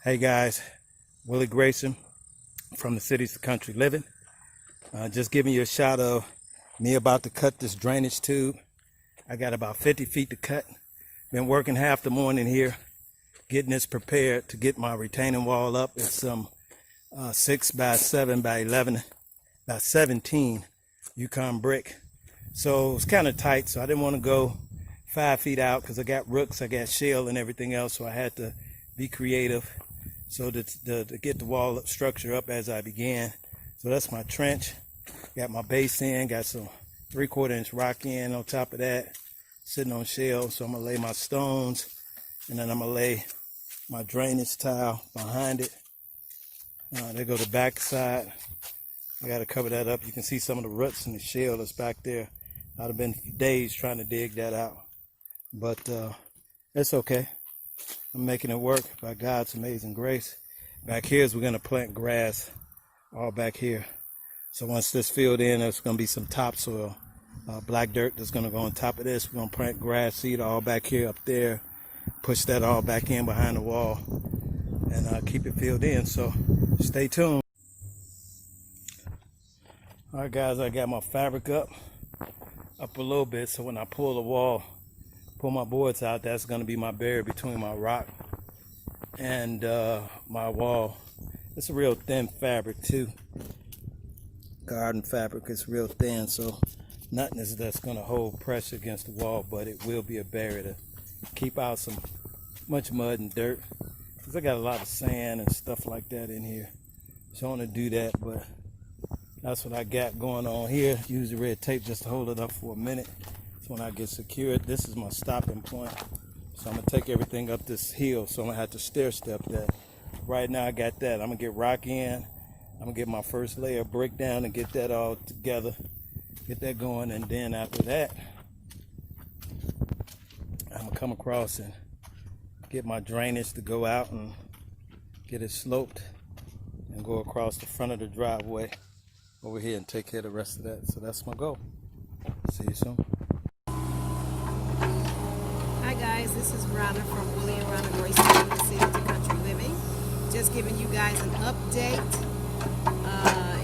Hey guys, Willie Grayson from the Cities to Country Living. Just giving you a shot of me about to cut this drainage tube. I got about 50 feet to cut. Been working half the morning here, getting this prepared to get my retaining wall up. It's some 6 by 7 by 11 by 17 Yukon brick. So it's kind of tight, so I didn't want to go 5 feet out because I got rooks, I got shale and everything else, so I had to be creative. So to get the wall structure up as I began. So that's my trench. Got my base in, got some 3/4 inch rock in on top of that, sitting on shale. So I'm gonna lay my stones, and then I'm gonna lay my drainage tile behind it. There go the back side. I gotta cover that up. You can see some of the roots and the shale that's back there. I'd have been days trying to dig that out, but it's okay. I'm making it work by God's amazing grace. Back here is we're going to plant grass all back here. So once this filled in, there's going to be some topsoil, black dirt that's going to go on top of this. We're going to plant grass seed all back here, up there, push that all back in behind the wall, and keep it filled in. So stay tuned. All right, guys, I got my fabric up a little bit. So when I pull the wall, pull my boards out, that's going to be my barrier between my rock and my wall. It's a real thin fabric too. Garden fabric is real thin, so nothing is that's going to hold pressure against the wall, but it will be a barrier to keep out some much mud and dirt, because I got a lot of sand and stuff like that in here. So I want to do that, but that's what I got going on here. Use the red tape just to hold it up for a minute. When I get secured, this is my stopping point. So I'm gonna take everything up this hill, so I'm gonna have to stair step that. Right now I got that. I'm gonna get rock in, I'm gonna get my first layer of brick down and get that all together, get that going, and then after that I'm gonna come across and get my drainage to go out and get it sloped and go across the front of the driveway over here and take care of the rest of that. So that's my goal. See you soon. Hi guys, this is Rhonda from Willie and Rhonda Grayson from the City to Country Living. Just giving you guys an update.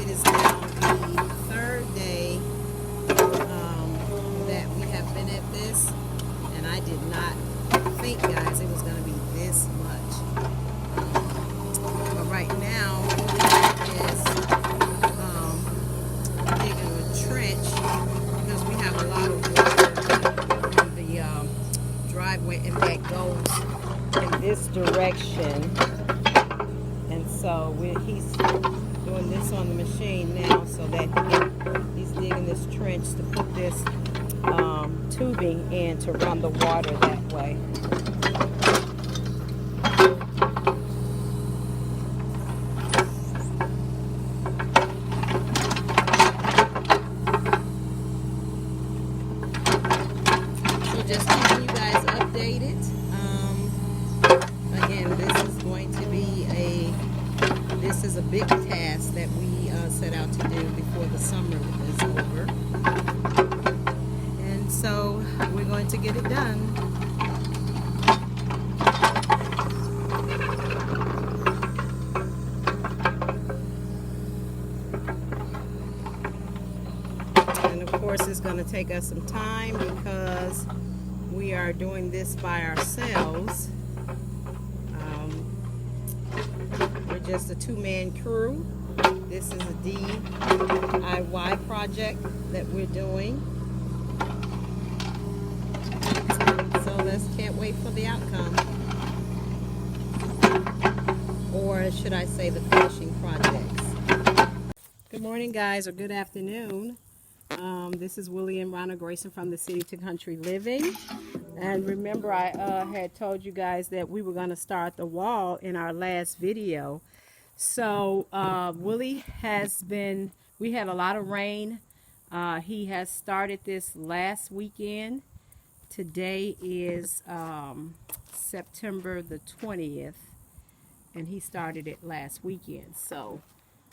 It is now the third day that we have been at this, and I did not think, guys, it was going to be this much. But right now, Willie is digging a trench because we have a lot of water in the driveway, and that goes in this direction, and so he's doing this on the machine now, so that he's digging this trench to put this tubing in to run the water that way. So just keeping you guys updated. Again, this is a big task that we set out to do before the summer is over, and so we're going to get it done. And of course it's going to take us some time because we are doing this by ourselves. We're just a two-man crew. This is a DIY project that we're doing. So let's can't wait for the outcome. Or should I say the finishing projects. Good morning, guys, or good afternoon. This is Willie and Rhonda Grayson from the City to Country Living. And remember, I had told you guys that we were going to start the wall in our last video. So Willie we had a lot of rain. He has started this last weekend. Today is September the 20th, and he started it last weekend. So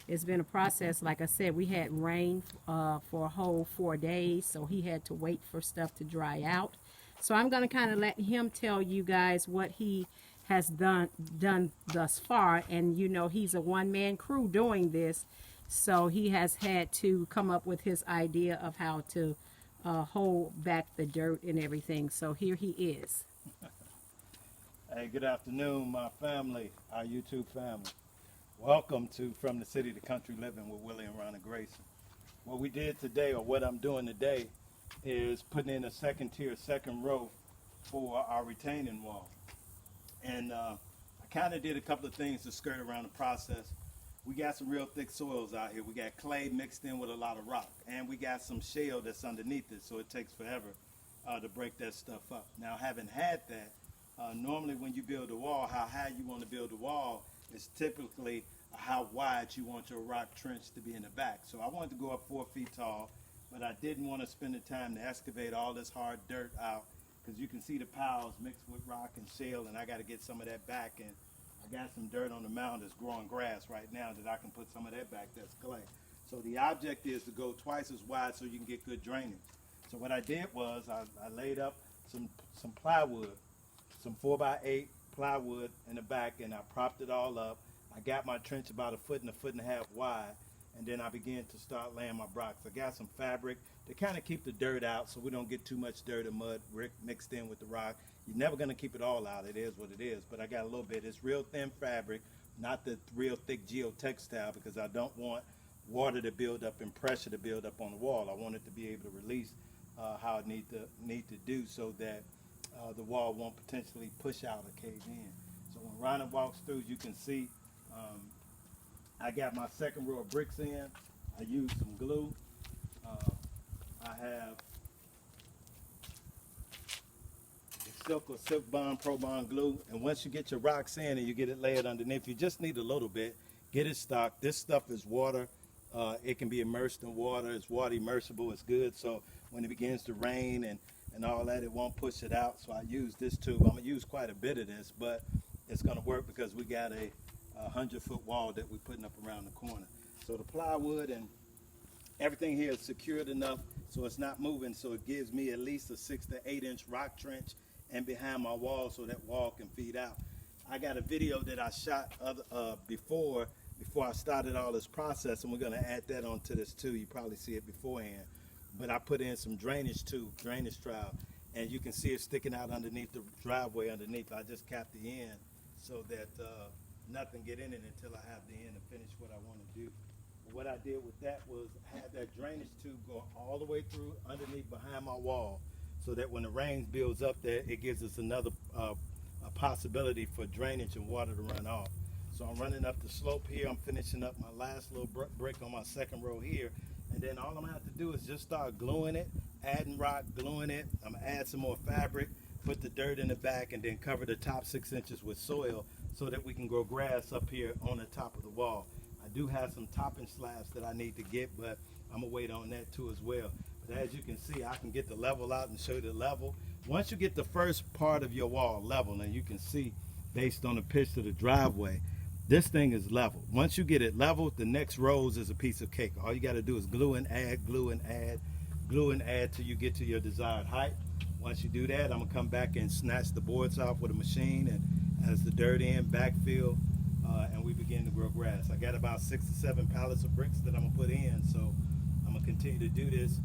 it's been a process. Like I said, we had rain for a whole 4 days, so he had to wait for stuff to dry out. So I'm going to kind of let him tell you guys what he has done thus far. And you know, he's a one-man crew doing this, so he has had to come up with his idea of how to hold back the dirt and everything. So here he is. Hey, good afternoon, my family, our YouTube family. Welcome to From the City to Country Living with Willie and Ronna Grayson. What we did today, or what I'm doing today, is putting in a second tier, second row for our retaining wall. And I kind of did a couple of things to skirt around the process. We got some real thick soils out here. We got clay mixed in with a lot of rock, and we got some shale that's underneath it, so it takes forever to break that stuff up. Now, having had that, normally when you build a wall, how high you want to build a wall is typically how wide you want your rock trench to be in the back. So I wanted to go up 4 feet tall, but I didn't want to spend the time to excavate all this hard dirt out, because you can see the piles mixed with rock and shale, and I got to get some of that back. And I got some dirt on the mound that's growing grass right now that I can put some of that back, that's clay. So the object is to go twice as wide so you can get good drainage. So what I did was I laid up some plywood, some 4x8 plywood in the back, and I propped it all up. I got my trench about 1 foot and 1.5 feet wide, and then I began to start laying my blocks. I got some fabric to kind of keep the dirt out so we don't get too much dirt or mud mixed in with the rock. You're never going to keep it all out. It is what it is, but I got a little bit. It's real thin fabric, not the real thick geotextile, because I don't want water to build up and pressure to build up on the wall. I want it to be able to release how it need to do, so that the wall won't potentially push out or cave in. So when Ronna walks through, you can see I got my second row of bricks in. I used some glue. I have Silk or Silk Bond Pro Bond glue, and once you get your rocks in and you get it layered underneath, you just need a little bit. Get it stocked. This stuff is water. It can be immersed in water. It's water immersible. It's good. So when it begins to rain and all that, it won't push it out. So I use this tube. I'm gonna use quite a bit of this, but it's gonna work because we got a 100-foot wall that we're putting up around the corner. So the plywood and everything here is secured enough so it's not moving. So it gives me at least a 6 to 8 inch rock trench and behind my wall, so that wall can feed out. I got a video that I shot before I started all this process, and we're gonna add that onto this too. You probably see it beforehand, but I put in some drainage trowel, and you can see it sticking out underneath the driveway underneath. I just capped the end so that nothing get in it until I have the end to finish what I want to do. What I did with that was have that drainage tube go all the way through underneath behind my wall, so that when the rain builds up there, it gives us another a possibility for drainage and water to run off. So I'm running up the slope here. I'm finishing up my last little brick on my second row here, and then all I'm gonna have to do is just start gluing it, adding rock, gluing it. I'm gonna add some more fabric, put the dirt in the back, and then cover the top 6 inches with soil so that we can grow grass up here on the top of the wall. I do have some topping slabs that I need to get, but I'm gonna wait on that too as well. But as you can see, I can get the level out and show you the level. Once you get the first part of your wall level, and you can see based on the pitch of the driveway, this thing is level. Once you get it level, the next rows is a piece of cake. All you got to do is glue and add, glue and add, glue and add till you get to your desired height. Once you do that, I'm gonna come back and snatch the boards off with a machine, and as the dirt in, backfill, and we begin to grow grass. I got about 6 to 7 pallets of bricks that I'm gonna put in, so I'm gonna continue to do this,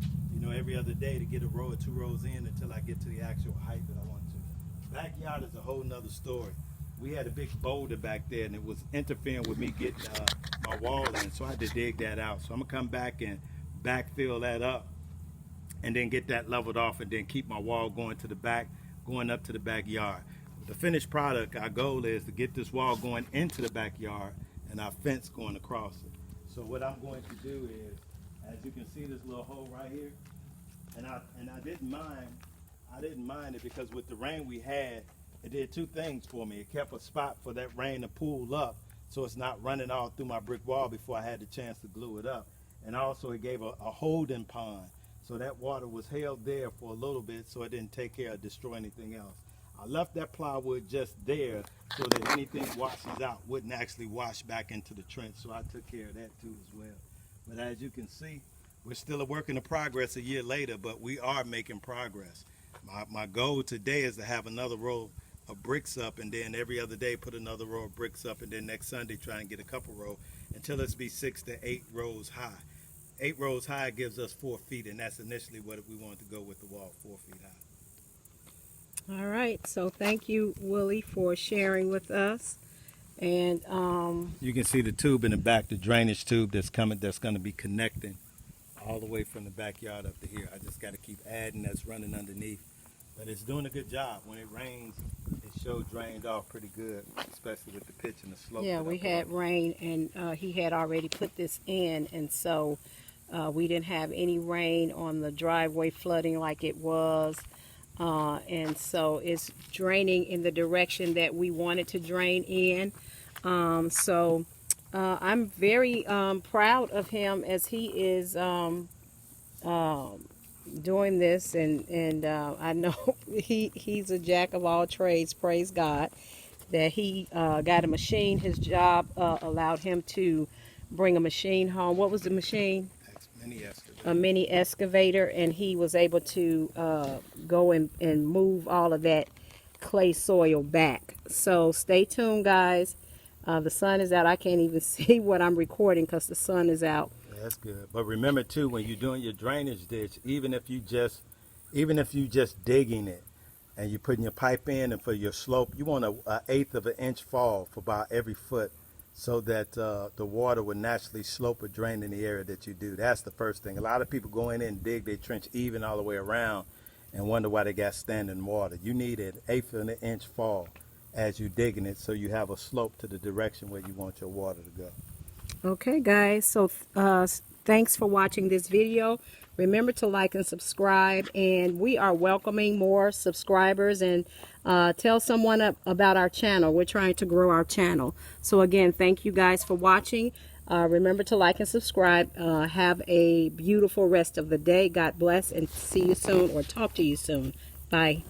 every other day to get a row or 2 rows in until I get to the actual height that I want to. Backyard is a whole nother story. We had a big boulder back there, and it was interfering with me getting my wall in, so I had to dig that out. So I'm gonna come back and backfill that up, and then get that leveled off, and then keep my wall going to the back, going up to the backyard. The finished product, our goal is to get this wall going into the backyard and our fence going across it. So what I'm going to do is, as you can see this little hole right here, and I didn't mind it because with the rain we had, it did 2 things for me. It kept a spot for that rain to pool up, so it's not running all through my brick wall before I had the chance to glue it up. And also it gave a holding pond, so that water was held there for a little bit so it didn't take care of destroy anything else. I left that plywood just there so that anything washes out wouldn't actually wash back into the trench, so I took care of that too as well. But as you can see, we're still a work in progress a year later, but we are making progress. My goal today is to have another row of bricks up, and then every other day put another row of bricks up, and then next Sunday try and get a couple row until it's be 6 to 8 rows high. 8 rows high gives us 4 feet, and that's initially what we wanted to go with the wall, 4 feet high. All right, so thank you, Willie, for sharing with us. And You can see the tube in the back, the drainage tube that's coming, that's going to be connecting all the way from the backyard up to here. I just got to keep adding that's running underneath. But it's doing a good job. When it rains, it shows drained off pretty good, especially with the pitch and the slope. yeah, that we I put had on. rain, and he had already put this in, and so we didn't have any rain on the driveway flooding like it was. And so it's draining in the direction that we wanted to drain in. So I'm very proud of him as he is doing this, and I know he's a jack of all trades. Praise God that he got a machine. His job allowed him to bring a machine home. What was the machine? That's mini excavator. A mini excavator, and he was able to go and move all of that clay soil back. So stay tuned, guys. The sun is out. I can't even see what I'm recording because the sun is out. Yeah, that's good. But remember too, when you're doing your drainage ditch, even if you just digging it and you're putting your pipe in, and for your slope, you want a 1/8 of an inch fall for about every foot, so that the water would naturally slope or drain in the area that you do. That's the first thing. A lot of people go in and dig their trench even all the way around and wonder why they got standing water. You need an 1/8 of an inch fall as you're digging it, so you have a slope to the direction where you want your water to go. Okay, guys, so thanks for watching this video. Remember to like and subscribe, and we are welcoming more subscribers, and tell someone about our channel. We're trying to grow our channel. So again, thank you guys for watching. Remember to like and subscribe. Have a beautiful rest of the day. God bless, and see you soon, or talk to you soon. Bye.